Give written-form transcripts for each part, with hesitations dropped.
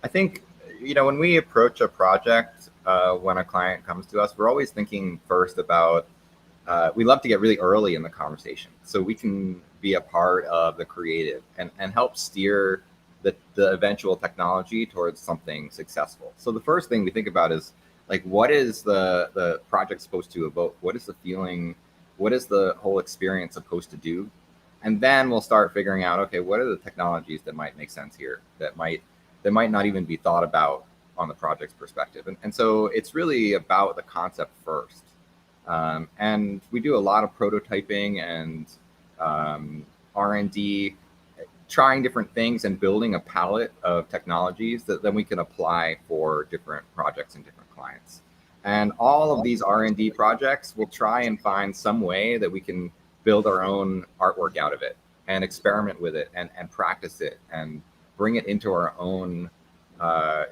I think, when we approach a project, when a client comes to us, we're always thinking first about, we love to get really early in the conversation so we can be a part of the creative and help steer the eventual technology towards something successful. So the first thing we think about is like, what is the project supposed to evoke? What is the feeling? What is the whole experience supposed to do? And then we'll start figuring out, okay, what are the technologies that might make sense here, that might not even be thought about on the project's perspective. And so it's really about the concept first. And we do a lot of prototyping and R&D, trying different things and building a palette of technologies that then we can apply for different projects and different clients. And all of these R&D projects will try and find some way that we can build our own artwork out of it and experiment with it and practice it and bring it into our own,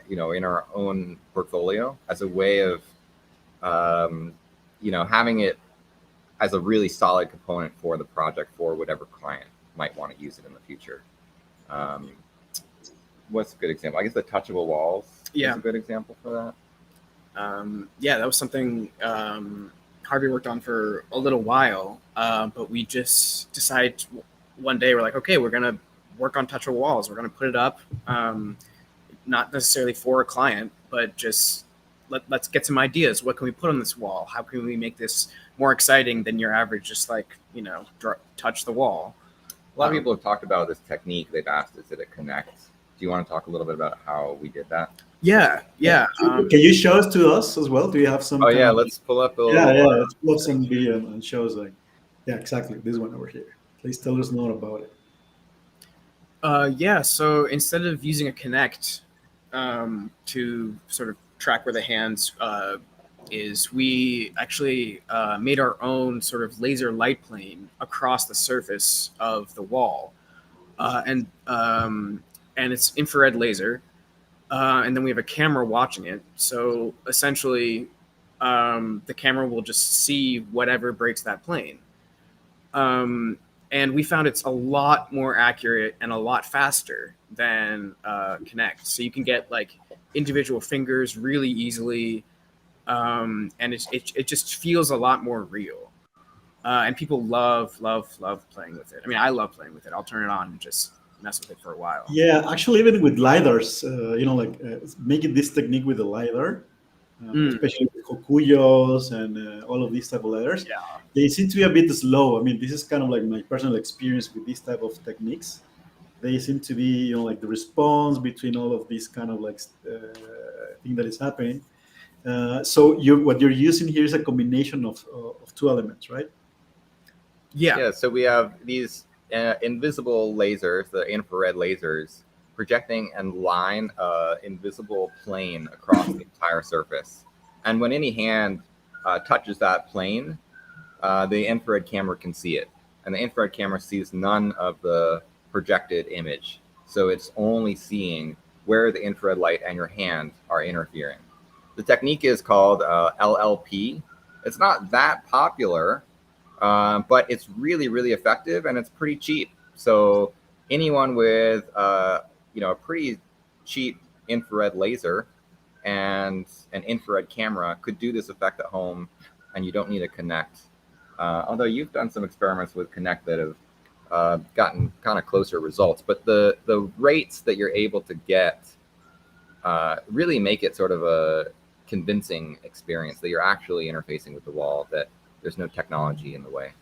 in our own portfolio as a way of, having it as a really solid component for the project for whatever client might want to use it in the future. What's a good example? I guess the touchable walls is a good example for that. That was something Harvey worked on for a little while, but we just decided one day, we're like, okay, we're going to work on touchable walls. We're going to put it up, not necessarily for a client, but just let's get some ideas. What can we put on this wall? How can we make this more exciting than your average, just like, touch the wall? A lot of people have talked about this technique. They've asked, is it a connect? Do you want to talk a little bit about how we did that? Yeah. Can you show us to us as well? Do you have some? Oh yeah, let's pull up a little. Let's pull up some video and show us exactly this one over here. Please tell us more about it. So instead of using a Kinect to sort of track where the hands is, we actually made our own sort of laser light plane across the surface of the wall, and it's infrared laser. And then we have a camera watching it. So essentially, the camera will just see whatever breaks that plane. And we found it's a lot more accurate and a lot faster than Kinect. So you can get like individual fingers really easily. And it just feels a lot more real. And people love playing with it. I mean, I love playing with it. I'll turn it on and just mess with it for a while. Yeah, actually, even with lidars, making this technique with the lidar, especially with Hokuyos and all of these type of lidars, they seem to be a bit slow. I mean, this is kind of like my personal experience with this type of techniques. They seem to be, like the response between all of these kind of like thing that is happening. So what you're using here is a combination of two elements, right? Yeah. So we have these invisible lasers, the infrared lasers, projecting and line invisible plane across the entire surface. And when any hand touches that plane, the infrared camera can see it. And the infrared camera sees none of the projected image. So it's only seeing where the infrared light and your hand are interfering. The technique is called LLP. It's not that popular, but it's really, really effective and it's pretty cheap. So anyone with a pretty cheap infrared laser and an infrared camera could do this effect at home, and you don't need a Kinect. Although you've done some experiments with Kinect that have gotten kind of closer results, but the rates that you're able to get really make it sort of a convincing experience that you're actually interfacing with the wall, that there's no technology in the way.